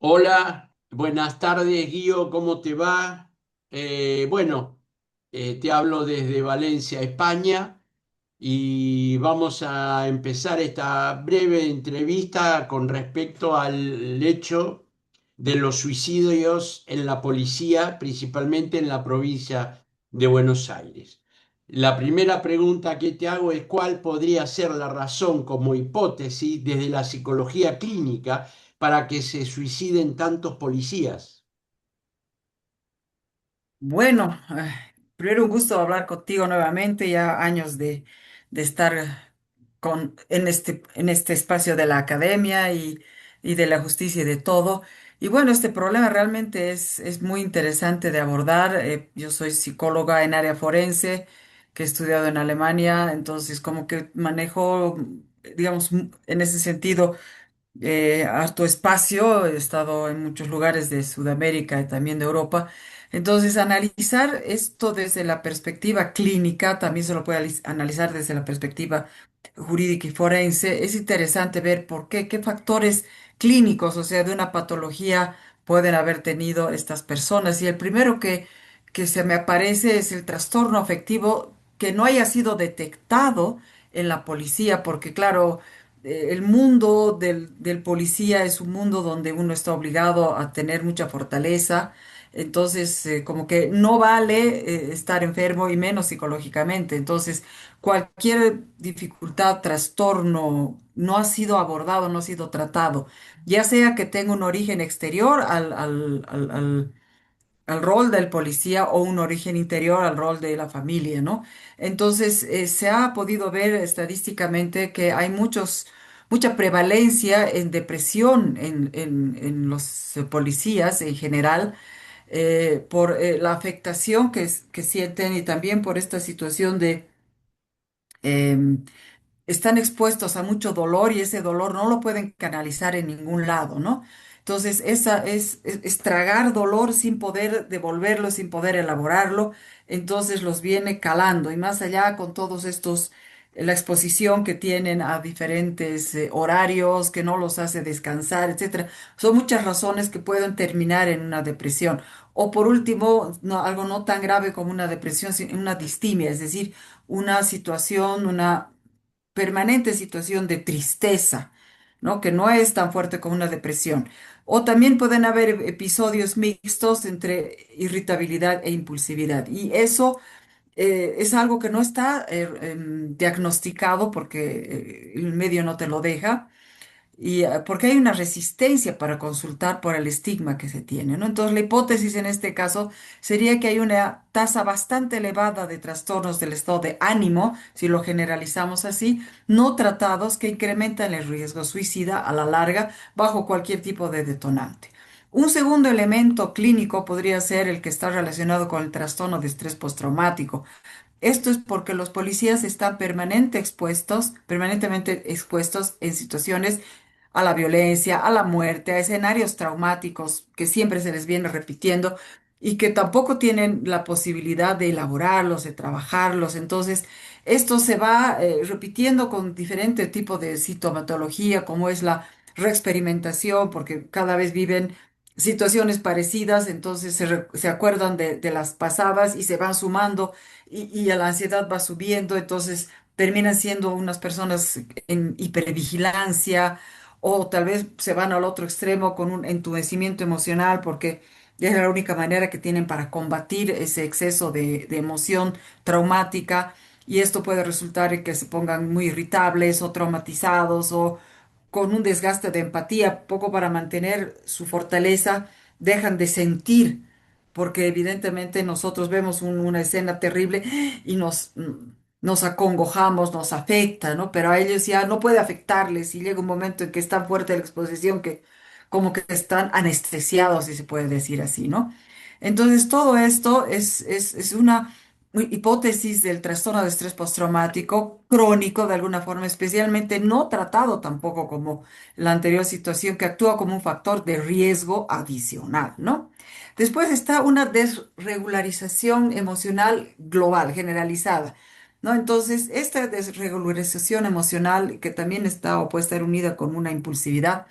Hola, buenas tardes, Guío, ¿cómo te va? Bueno, te hablo desde Valencia, España, y vamos a empezar esta breve entrevista con respecto al hecho de los suicidios en la policía, principalmente en la provincia de Buenos Aires. La primera pregunta que te hago es ¿cuál podría ser la razón como hipótesis desde la psicología clínica para que se suiciden tantos policías? Bueno, primero un gusto hablar contigo nuevamente, ya años de estar en este espacio de la academia y de la justicia y de todo. Y bueno, este problema realmente es muy interesante de abordar. Yo soy psicóloga en área forense, que he estudiado en Alemania, entonces como que manejo, digamos, en ese sentido harto espacio, he estado en muchos lugares de Sudamérica y también de Europa. Entonces, analizar esto desde la perspectiva clínica, también se lo puede analizar desde la perspectiva jurídica y forense. Es interesante ver por qué, qué factores clínicos, o sea, de una patología pueden haber tenido estas personas. Y el primero que se me aparece es el trastorno afectivo que no haya sido detectado en la policía, porque claro, el mundo del policía es un mundo donde uno está obligado a tener mucha fortaleza, entonces como que no vale estar enfermo y menos psicológicamente. Entonces, cualquier dificultad, trastorno no ha sido abordado, no ha sido tratado, ya sea que tenga un origen exterior al rol del policía o un origen interior al rol de la familia, ¿no? Entonces, se ha podido ver estadísticamente que hay mucha prevalencia en depresión en los policías en general, por la afectación que sienten y también por esta situación de em, están expuestos a mucho dolor y ese dolor no lo pueden canalizar en ningún lado, ¿no? Entonces, esa es tragar dolor sin poder devolverlo, sin poder elaborarlo, entonces los viene calando y más allá con todos estos, la exposición que tienen a diferentes horarios que no los hace descansar, etcétera. Son muchas razones que pueden terminar en una depresión. O por último, algo no tan grave como una depresión, sino una distimia, es decir, una situación, una permanente situación de tristeza, ¿no? Que no es tan fuerte como una depresión. O también pueden haber episodios mixtos entre irritabilidad e impulsividad. Y eso es algo que no está diagnosticado porque el medio no te lo deja. Y porque hay una resistencia para consultar por el estigma que se tiene, ¿no? Entonces, la hipótesis en este caso sería que hay una tasa bastante elevada de trastornos del estado de ánimo, si lo generalizamos así, no tratados que incrementan el riesgo suicida a la larga bajo cualquier tipo de detonante. Un segundo elemento clínico podría ser el que está relacionado con el trastorno de estrés postraumático. Esto es porque los policías están permanentemente expuestos en situaciones a la violencia, a la muerte, a escenarios traumáticos que siempre se les viene repitiendo y que tampoco tienen la posibilidad de elaborarlos, de trabajarlos. Entonces, esto se va repitiendo con diferente tipo de sintomatología, como es la reexperimentación, porque cada vez viven situaciones parecidas, entonces se acuerdan de las pasadas y se van sumando y la ansiedad va subiendo, entonces terminan siendo unas personas en hipervigilancia o tal vez se van al otro extremo con un entumecimiento emocional porque es la única manera que tienen para combatir ese exceso de emoción traumática y esto puede resultar en que se pongan muy irritables o traumatizados o con un desgaste de empatía, poco para mantener su fortaleza, dejan de sentir, porque evidentemente nosotros vemos una escena terrible y nos acongojamos, nos afecta, ¿no? Pero a ellos ya no puede afectarles y llega un momento en que es tan fuerte la exposición que como que están anestesiados, si se puede decir así, ¿no? Entonces, todo esto es una hipótesis del trastorno de estrés postraumático crónico, de alguna forma, especialmente no tratado tampoco como la anterior situación, que actúa como un factor de riesgo adicional, ¿no? Después está una desregularización emocional global, generalizada, ¿no? Entonces, esta desregularización emocional, que también está o puede estar unida con una impulsividad,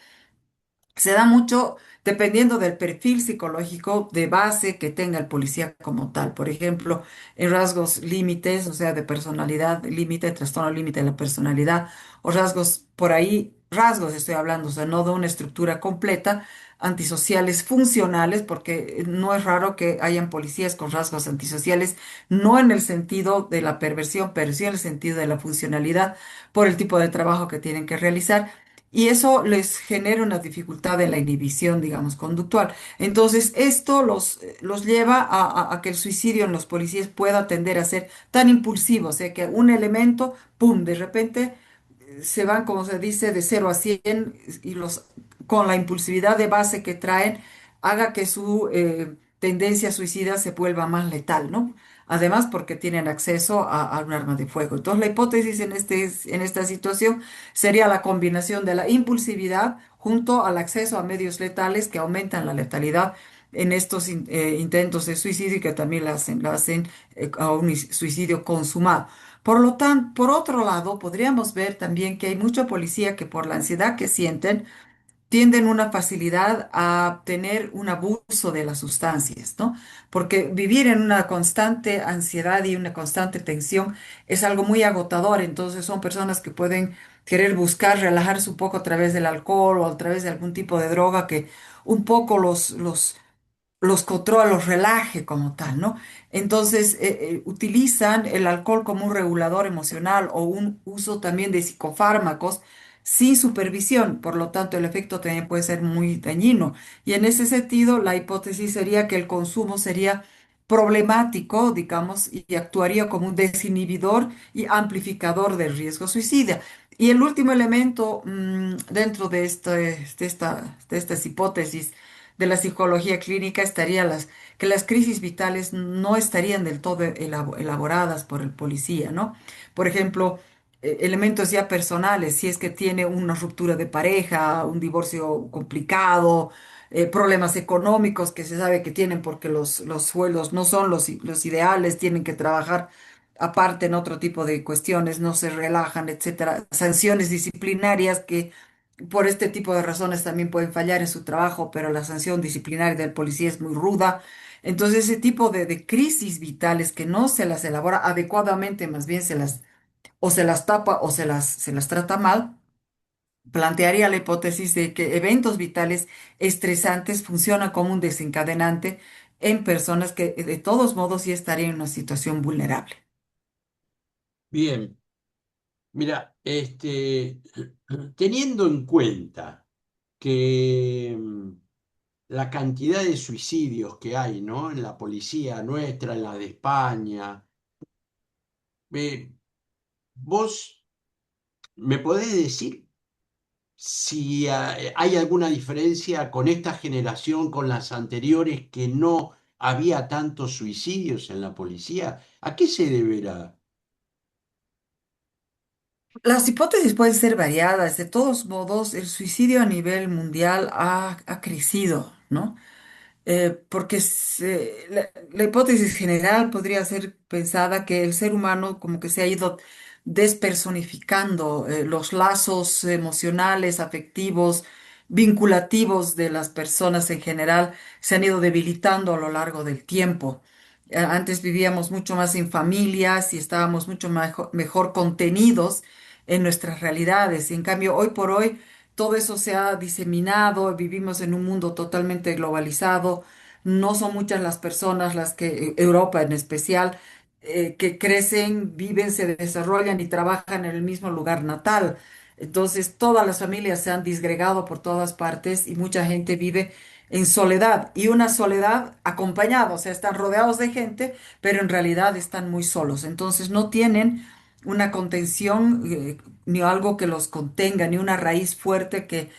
Se da mucho dependiendo del perfil psicológico de base que tenga el policía como tal. Por ejemplo, en rasgos límites, o sea, de personalidad límite, trastorno límite de la personalidad, o rasgos por ahí, rasgos estoy hablando, o sea, no de una estructura completa, antisociales funcionales, porque no es raro que hayan policías con rasgos antisociales, no en el sentido de la perversión, pero sí en el sentido de la funcionalidad por el tipo de trabajo que tienen que realizar y eso les genera una dificultad en la inhibición, digamos, conductual. Entonces, esto los lleva a que el suicidio en los policías pueda tender a ser tan impulsivo, o sea, que un elemento, ¡pum!, de repente se van, como se dice, de 0 a 100 y con la impulsividad de base que traen, haga que su tendencia suicida se vuelva más letal, ¿no? Además, porque tienen acceso a un arma de fuego. Entonces, la hipótesis en esta situación sería la combinación de la impulsividad junto al acceso a medios letales que aumentan la letalidad en estos intentos de suicidio y que también la hacen a un suicidio consumado. Por lo tanto, por otro lado, podríamos ver también que hay mucha policía que por la ansiedad que sienten, tienden una facilidad a tener un abuso de las sustancias, ¿no? Porque vivir en una constante ansiedad y una constante tensión es algo muy agotador, entonces son personas que pueden querer buscar relajarse un poco a través del alcohol o a través de algún tipo de droga que un poco los controla, los relaje como tal, ¿no? Entonces, utilizan el alcohol como un regulador emocional o un uso también de psicofármacos sin supervisión, por lo tanto, el efecto también puede ser muy dañino. Y en ese sentido, la hipótesis sería que el consumo sería problemático, digamos, y actuaría como un desinhibidor y amplificador del riesgo suicida. Y el último elemento dentro de estas hipótesis de la psicología clínica estaría que las crisis vitales no estarían del todo elaboradas por el policía, ¿no? Por ejemplo, elementos ya personales, si es que tiene una ruptura de pareja, un divorcio complicado, problemas económicos que se sabe que tienen porque los sueldos no son los ideales, tienen que trabajar aparte en otro tipo de cuestiones, no se relajan, etcétera, sanciones disciplinarias que por este tipo de razones también pueden fallar en su trabajo, pero la sanción disciplinaria del policía es muy ruda. Entonces, ese tipo de crisis vitales que no se las elabora adecuadamente, más bien o se las tapa o se las trata mal, plantearía la hipótesis de que eventos vitales estresantes funcionan como un desencadenante en personas que de todos modos ya estarían en una situación vulnerable. Bien, mira, teniendo en cuenta que la cantidad de suicidios que hay, ¿no? En la policía nuestra, en la de España, eh, ¿vos me podés decir si hay alguna diferencia con esta generación, con las anteriores, que no había tantos suicidios en la policía? ¿A qué se deberá? Las hipótesis pueden ser variadas. De todos modos, el suicidio a nivel mundial ha crecido, ¿no? Porque la hipótesis general podría ser pensada que el ser humano como que se ha ido despersonificando, los lazos emocionales, afectivos, vinculativos de las personas en general se han ido debilitando a lo largo del tiempo. Antes vivíamos mucho más en familias y estábamos mucho mejor contenidos en nuestras realidades. Y en cambio, hoy por hoy todo eso se ha diseminado, vivimos en un mundo totalmente globalizado, no son muchas las personas, las que, Europa en especial, que crecen, viven, se desarrollan y trabajan en el mismo lugar natal. Entonces, todas las familias se han disgregado por todas partes y mucha gente vive en soledad y una soledad acompañada, o sea, están rodeados de gente, pero en realidad están muy solos. Entonces, no tienen una contención, ni algo que los contenga, ni una raíz fuerte que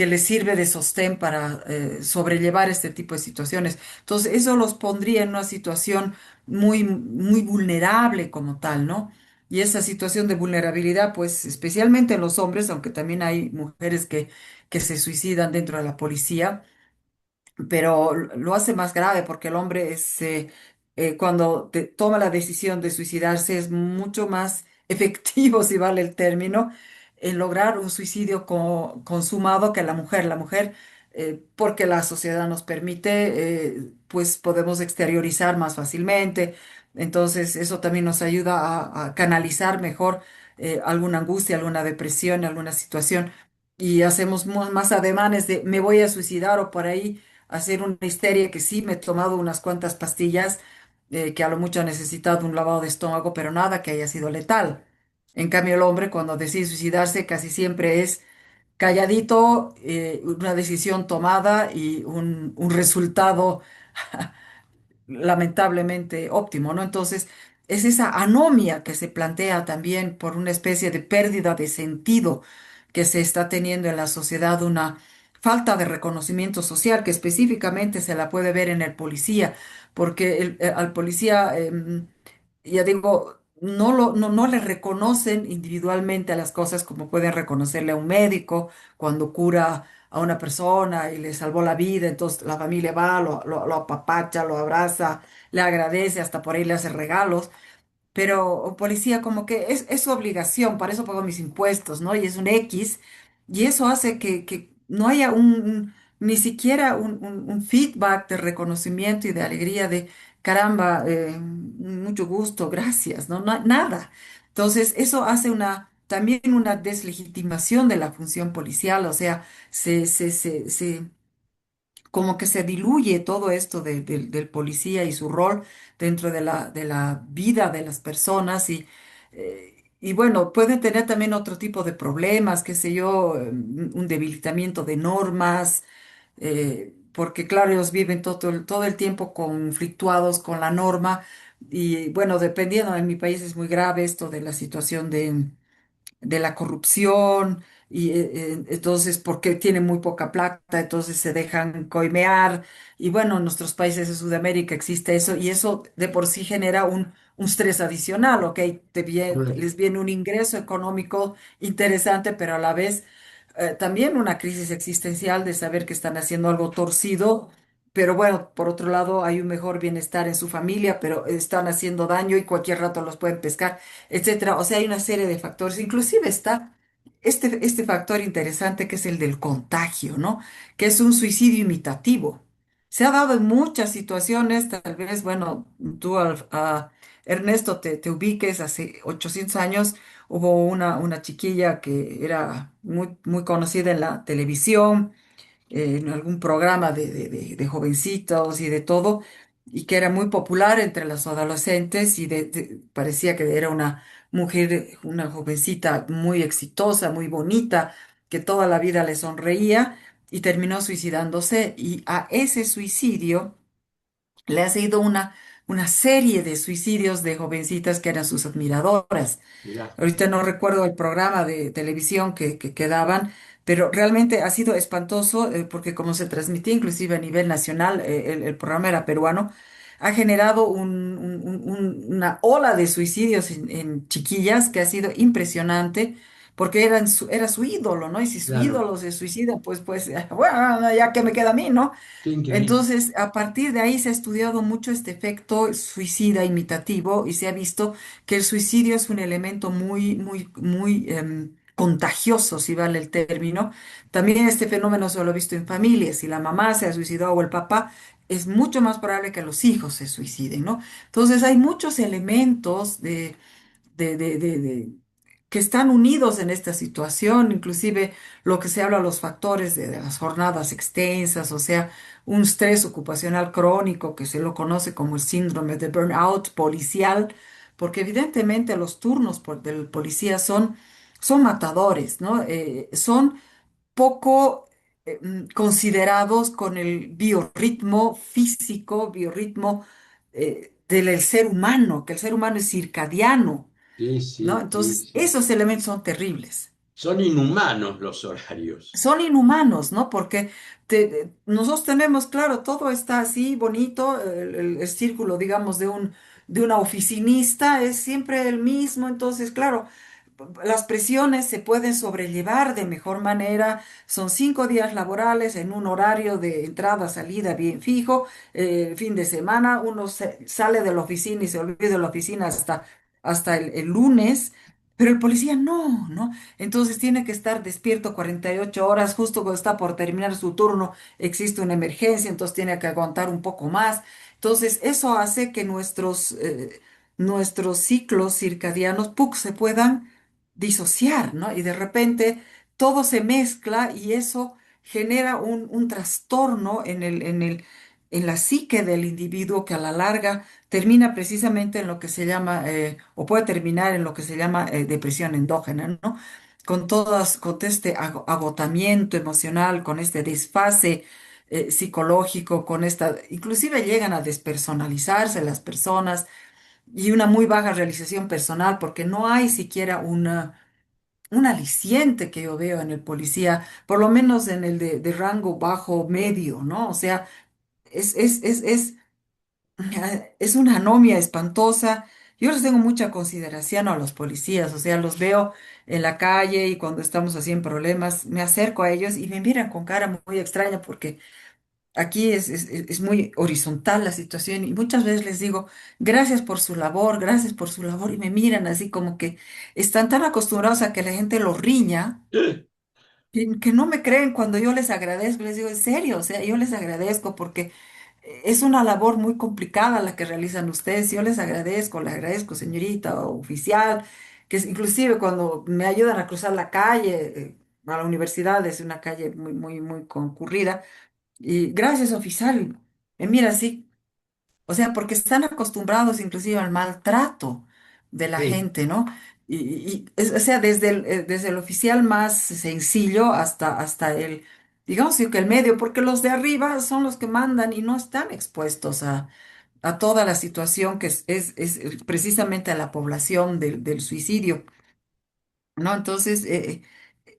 les sirve de sostén para sobrellevar este tipo de situaciones. Entonces, eso los pondría en una situación muy, muy vulnerable como tal, ¿no? Y esa situación de vulnerabilidad, pues especialmente en los hombres, aunque también hay mujeres que se suicidan dentro de la policía, pero lo hace más grave porque el hombre cuando toma la decisión de suicidarse es mucho más efectivo, si vale el término, en lograr un suicidio consumado que la mujer. La mujer porque la sociedad nos permite, pues podemos exteriorizar más fácilmente. Entonces, eso también nos ayuda a canalizar mejor alguna angustia, alguna depresión, alguna situación. Y hacemos más ademanes de me voy a suicidar o por ahí hacer una histeria que sí, me he tomado unas cuantas pastillas que a lo mucho ha necesitado un lavado de estómago, pero nada que haya sido letal. En cambio, el hombre cuando decide suicidarse casi siempre es calladito, una decisión tomada y un resultado lamentablemente óptimo, ¿no? Entonces, es esa anomia que se plantea también por una especie de pérdida de sentido que se está teniendo en la sociedad, una falta de reconocimiento social que específicamente se la puede ver en el policía, porque al policía, ya digo, no le reconocen individualmente a las cosas como pueden reconocerle a un médico cuando cura a una persona y le salvó la vida, entonces la familia va, lo apapacha, lo abraza, le agradece, hasta por ahí le hace regalos, pero policía como que es su obligación, para eso pago mis impuestos, ¿no? Y es un X, y eso hace que no haya ni siquiera un feedback de reconocimiento y de alegría de, caramba, mucho gusto, gracias, ¿no? Nada. Entonces, eso hace también una deslegitimación de la función policial, o sea, se como que se diluye todo esto del policía y su rol dentro de la vida de las personas y bueno, pueden tener también otro tipo de problemas, qué sé yo, un debilitamiento de normas, porque claro, ellos viven todo el tiempo conflictuados con la norma y bueno, dependiendo, en mi país es muy grave esto de la situación de la corrupción y entonces porque tienen muy poca plata, entonces se dejan coimear y bueno, en nuestros países de Sudamérica existe eso y eso de por sí genera un estrés adicional, ¿ok? Les viene un ingreso económico interesante, pero a la vez también una crisis existencial de saber que están haciendo algo torcido. Pero bueno, por otro lado, hay un mejor bienestar en su familia, pero están haciendo daño y cualquier rato los pueden pescar, etcétera. O sea, hay una serie de factores. Inclusive está este factor interesante que es el del contagio, ¿no? Que es un suicidio imitativo. Se ha dado en muchas situaciones, tal vez, bueno, tú, Ernesto, te ubiques, hace 800 años hubo una chiquilla que era muy conocida en la televisión en algún programa de jovencitos y de todo, y que era muy popular entre los adolescentes y parecía que era una mujer, una jovencita muy exitosa, muy bonita, que toda la vida le sonreía y terminó suicidándose y a ese suicidio le ha seguido una serie de suicidios de jovencitas que eran sus admiradoras. Mirá, Ahorita no recuerdo el programa de televisión que daban, pero realmente ha sido espantoso porque como se transmitía inclusive a nivel nacional, el programa era peruano, ha generado una ola de suicidios en chiquillas que ha sido impresionante porque era su ídolo, ¿no? Y si su claro, ídolo se suicida, pues, bueno, ya que me queda a mí, ¿no? qué increíble. Entonces, a partir de ahí se ha estudiado mucho este efecto suicida imitativo y se ha visto que el suicidio es un elemento muy contagioso, si vale el término. También este fenómeno se lo he visto en familias. Si la mamá se ha suicidado o el papá, es mucho más probable que los hijos se suiciden, ¿no? Entonces, hay muchos elementos que están unidos en esta situación, inclusive lo que se habla, los factores de las jornadas extensas, o sea, un estrés ocupacional crónico que se lo conoce como el síndrome de burnout policial, porque evidentemente los turnos del policía son matadores, ¿no? Son poco considerados con el biorritmo físico, biorritmo del ser humano, que el ser humano es circadiano. Sí, ¿No? sí, sí, Entonces, sí. esos elementos son terribles. Son inhumanos los horarios. Son inhumanos, ¿no? Porque nosotros tenemos, claro, todo está así bonito, el círculo, digamos, de una oficinista es siempre el mismo, entonces, claro, las presiones se pueden sobrellevar de mejor manera, son 5 días laborales en un horario de entrada, salida bien fijo, fin de semana, uno sale de la oficina y se olvida de la oficina hasta el lunes. Pero el policía no, ¿no? Entonces tiene que estar despierto 48 horas, justo cuando está por terminar su turno, existe una emergencia, entonces tiene que aguantar un poco más. Entonces eso hace que nuestros ciclos circadianos, ¡puc!, se puedan disociar, ¿no? Y de repente todo se mezcla y eso genera un trastorno en la psique del individuo que a la larga termina precisamente en lo que se llama, o puede terminar en lo que se llama depresión endógena, ¿no? Con todo este agotamiento emocional, con este desfase psicológico, inclusive llegan a despersonalizarse las personas y una muy baja realización personal, porque no hay siquiera un aliciente que yo veo en el policía, por lo menos en el de rango bajo medio, ¿no? O sea, es es una anomia espantosa. Yo les tengo mucha consideración a los policías, o sea, los veo en la calle y cuando estamos así en problemas, me acerco a ellos y me miran con cara muy extraña porque aquí es muy horizontal la situación y muchas veces les digo, gracias por su labor y me miran así como que están tan acostumbrados a que la gente los riña que no me creen cuando yo les agradezco, les digo, en serio, o sea, yo les agradezco porque es una labor muy complicada la que realizan ustedes. Yo les agradezco, señorita o oficial, inclusive cuando me ayudan a cruzar la calle, a la universidad, es una calle muy, muy, muy concurrida, y gracias, oficial, mira, sí. O sea, porque están acostumbrados inclusive al maltrato de la Sí, gente, ¿no? O sea, desde el oficial más sencillo hasta digamos que el medio, porque los de arriba son los que mandan y no están expuestos a toda la situación que es precisamente a la población del suicidio, ¿no? Entonces,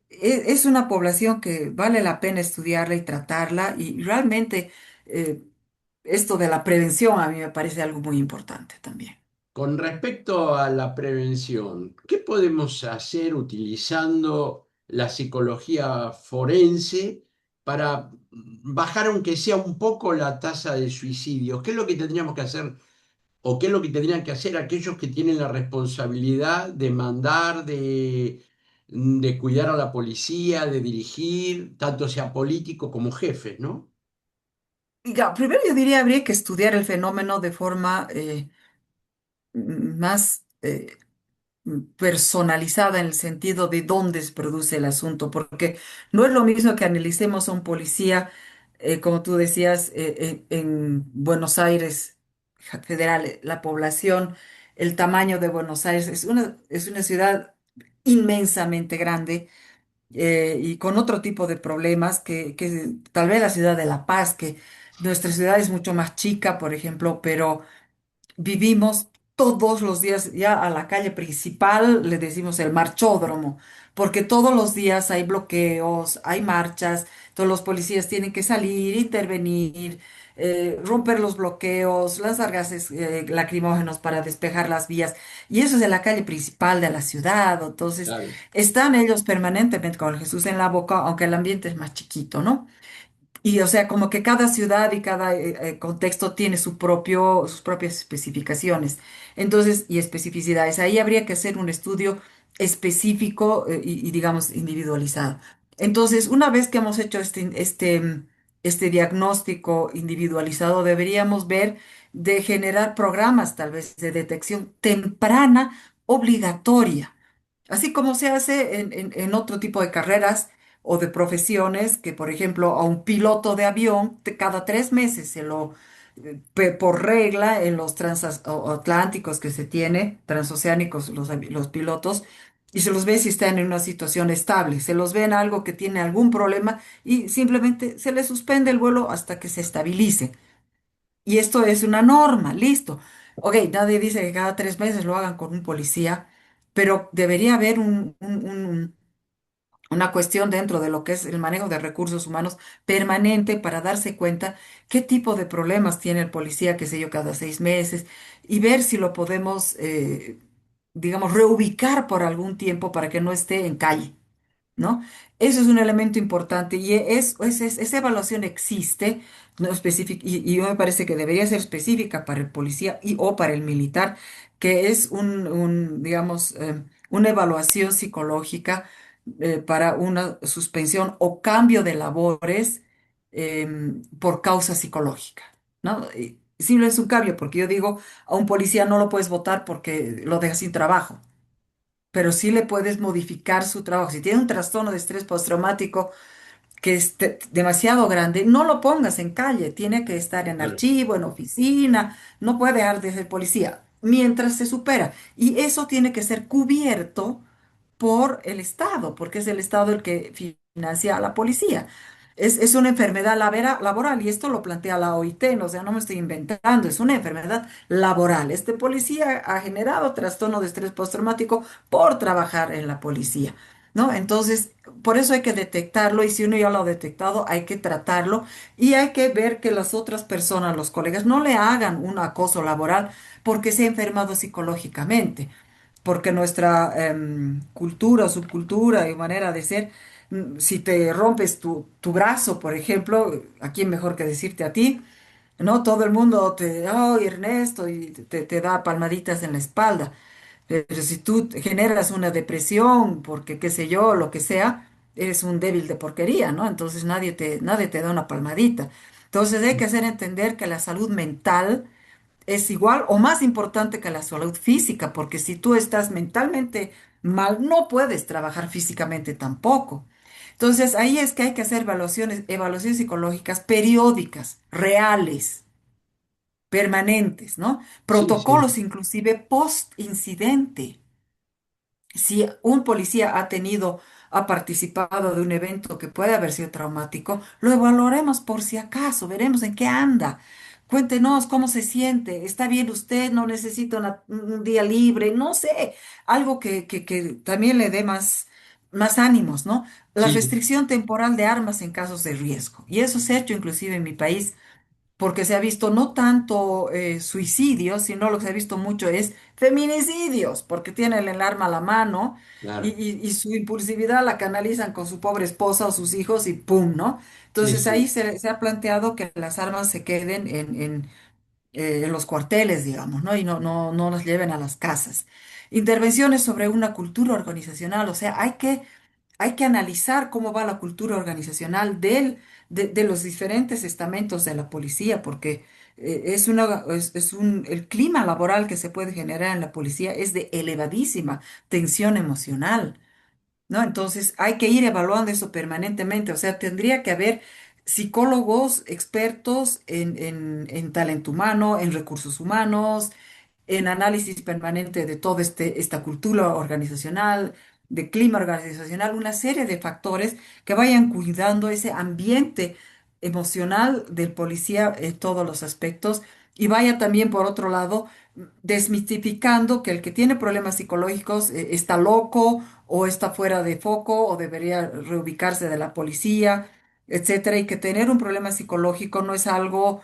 es una población que vale la pena estudiarla y tratarla y realmente eh, esto de la prevención a mí me parece algo muy importante también. con respecto a la prevención, ¿qué podemos hacer utilizando la psicología forense para bajar, aunque sea un poco, la tasa de suicidios? ¿Qué es lo que tendríamos que hacer o qué es lo que tendrían que hacer aquellos que tienen la responsabilidad de mandar, de cuidar a la policía, de dirigir, tanto sea político como jefes, ¿no? Primero yo diría habría que estudiar el fenómeno de forma más personalizada en el sentido de dónde se produce el asunto, porque no es lo mismo que analicemos a un policía, como tú decías, en Buenos Aires federal, la población, el tamaño de Buenos Aires es una ciudad inmensamente grande y con otro tipo de problemas que tal vez la ciudad de La Paz, que nuestra ciudad es mucho más chica, por ejemplo, pero vivimos todos los días, ya a la calle principal le decimos el marchódromo, porque todos los días hay bloqueos, hay marchas, todos los policías tienen que salir, intervenir, romper los bloqueos, lanzar gases lacrimógenos para despejar las vías, y eso es en la calle principal de la ciudad, entonces Claro. están ellos permanentemente con el Jesús en la boca, aunque el ambiente es más chiquito, ¿no? Y o sea, como que cada ciudad y cada contexto tiene sus propias especificaciones. Entonces, y especificidades. Ahí habría que hacer un estudio específico digamos, individualizado. Entonces, una vez que hemos hecho este diagnóstico individualizado, deberíamos ver de generar programas, tal vez, de detección temprana obligatoria. Así como se hace en otro tipo de carreras o de profesiones, que por ejemplo a un piloto de avión cada 3 meses por regla en los transatlánticos que se tiene, transoceánicos los pilotos, y se los ve si están en una situación estable, se los ve en algo que tiene algún problema y simplemente se les suspende el vuelo hasta que se estabilice. Y esto es una norma, listo. Ok, nadie dice que cada 3 meses lo hagan con un policía, pero debería haber una cuestión dentro de lo que es el manejo de recursos humanos permanente para darse cuenta qué tipo de problemas tiene el policía, qué sé yo, cada 6 meses y ver si lo podemos, digamos, reubicar por algún tiempo para que no esté en calle. ¿No? Eso es un elemento importante y esa evaluación existe, no y yo me parece que debería ser específica para el policía y o para el militar, que es digamos, una evaluación psicológica para una suspensión o cambio de labores por causa psicológica, ¿no? Y simple es un cambio, porque yo digo, a un policía no lo puedes votar porque lo dejas sin trabajo, pero sí le puedes modificar su trabajo. Si tiene un trastorno de estrés postraumático, que es demasiado grande, no lo pongas en calle, tiene que estar en Claro, archivo, en oficina, no puede dejar de ser policía mientras se supera. Y eso tiene que ser cubierto por el Estado, porque es el Estado el que financia a la policía. Es una enfermedad laboral y esto lo plantea la OIT, no, o sea, no me estoy inventando, es una enfermedad laboral. Este policía ha generado trastorno de estrés postraumático por trabajar en la policía, ¿no? Entonces, por eso hay que detectarlo y si uno ya lo ha detectado, hay que tratarlo y hay que ver que las otras personas, los colegas, no le hagan un acoso laboral porque se ha enfermado psicológicamente porque nuestra cultura, subcultura y manera de ser, si te rompes tu brazo, por ejemplo, ¿a quién mejor que decirte a ti? ¿No? Todo el mundo te, oh, Ernesto, y te da palmaditas en la espalda. Pero si tú generas una depresión, porque qué sé yo, lo que sea, eres un débil de porquería, ¿no? Entonces nadie te da una palmadita. Entonces hay que hacer entender que la salud mental es igual o más importante que la salud física, porque si tú estás mentalmente mal, no puedes trabajar físicamente tampoco. Entonces, ahí es que hay que hacer evaluaciones psicológicas periódicas, reales, permanentes, ¿no? sí, sí, Protocolos inclusive post-incidente. Si un policía ha participado de un evento que puede haber sido traumático, lo evaluaremos por si acaso, veremos en qué anda. Cuéntenos cómo se siente. ¿Está bien usted? ¿No necesita un día libre? No sé, algo que también le dé más ánimos, ¿no? La sí, restricción temporal de armas en casos de riesgo. Y eso se ha hecho inclusive en mi país porque se ha visto no tanto suicidios, sino lo que se ha visto mucho es feminicidios, porque tienen el arma a la mano claro, y su impulsividad la canalizan con su pobre esposa o sus hijos y ¡pum!, ¿no? sí, Entonces ahí sí, se ha planteado que las armas se queden en los cuarteles, digamos, ¿no? Y no las lleven a las casas. Intervenciones sobre una cultura organizacional, o sea, hay que analizar cómo va la cultura organizacional de los diferentes estamentos de la policía, porque el clima laboral que se puede generar en la policía es de elevadísima tensión emocional, ¿no? Entonces hay que ir evaluando eso permanentemente, o sea, tendría que haber psicólogos expertos en talento humano, en recursos humanos, en análisis permanente de toda esta cultura organizacional, de clima organizacional, una serie de factores que vayan cuidando ese ambiente emocional del policía en todos los aspectos y vaya también, por otro lado, desmitificando que el que tiene problemas psicológicos está loco o está fuera de foco o debería reubicarse de la policía, etcétera, y que tener un problema psicológico no es algo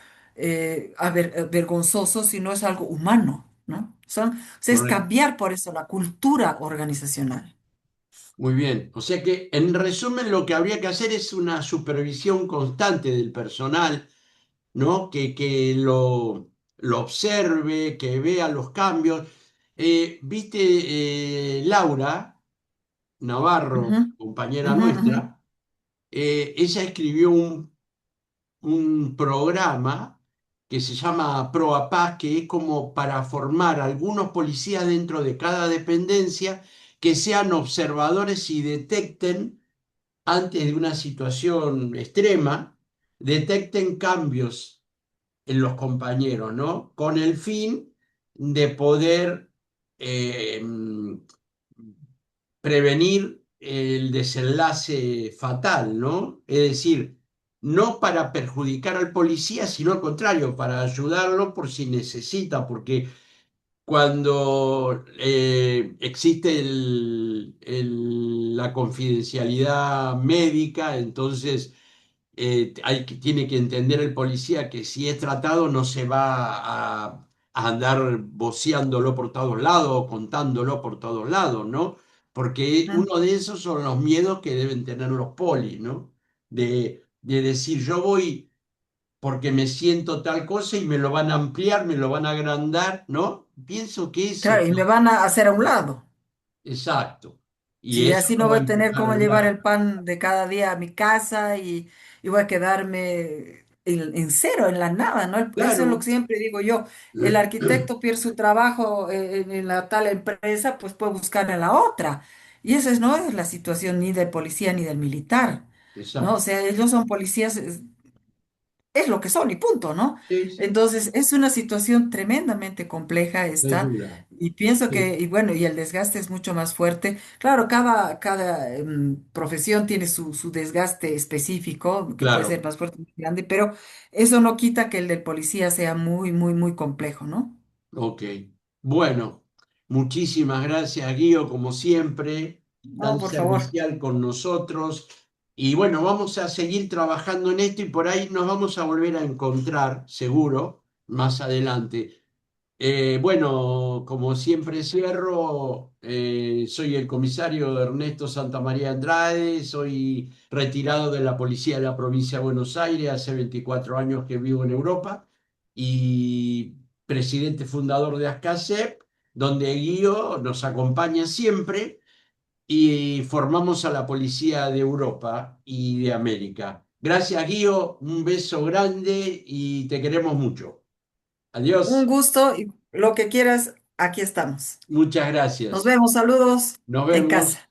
vergonzoso, sino es algo humano, ¿no? O sea, es correcto. cambiar por eso la cultura organizacional. Muy bien. O sea que, en resumen, lo que habría que hacer es una supervisión constante del personal, ¿no? Que lo observe, que vea los cambios. Viste, Laura Ujú, Navarro, compañera ujú, ujú, nuestra, ella escribió un programa que se llama ProAPAC, que es como para formar algunos policías dentro de cada dependencia que sean observadores y detecten, antes de una situación extrema, detecten cambios en los compañeros, ¿no? Con el fin de poder prevenir el desenlace fatal, ¿no? Es decir, no para perjudicar al policía, sino al contrario, para ayudarlo por si necesita, porque cuando existe la confidencialidad médica, entonces tiene que entender el policía que si es tratado no se va a andar voceándolo por todos lados o contándolo por todos lados, ¿no? Porque ujú. uno de esos son los miedos que deben tener los polis, ¿no? De decir, yo voy porque me siento tal cosa y me lo van a ampliar, me lo van a agrandar, ¿no? Pienso que eso, Claro, y me van a hacer a un lado. exacto. Y Sí, eso así no no va voy a a tener empujar cómo un llevar lado. el pan de cada día a mi casa y voy a quedarme en cero, en la nada, ¿no? Eso es lo que Claro, siempre digo yo. El arquitecto pierde su trabajo en la tal empresa, pues puede buscar en la otra. Y esa no es la situación ni del policía ni del militar, ¿no? O exacto. sea, ellos son policías, es lo que son y punto, ¿no? Sí, sí, Entonces, es una situación tremendamente compleja es esta dura. y pienso Sí, que, y bueno, y el desgaste es mucho más fuerte. Claro, cada profesión tiene su desgaste específico, que puede ser claro. más fuerte, más grande, pero eso no quita que el del policía sea muy, muy, muy complejo, ¿no? Ok. Bueno, muchísimas gracias, Guido, como siempre, No, tan por favor. servicial con nosotros. Y bueno, vamos a seguir trabajando en esto y por ahí nos vamos a volver a encontrar, seguro, más adelante. Bueno, como siempre cierro, soy el comisario Ernesto Santamaría Andrade, soy retirado de la Policía de la Provincia de Buenos Aires, hace 24 años que vivo en Europa y presidente fundador de ASCASEP, donde Guío nos acompaña siempre y formamos a la Policía de Europa y de América. Gracias, Guío, un beso grande y te queremos mucho. Un Adiós, gusto y lo que quieras, aquí estamos. muchas Nos gracias. vemos, saludos Nos en vemos. casa.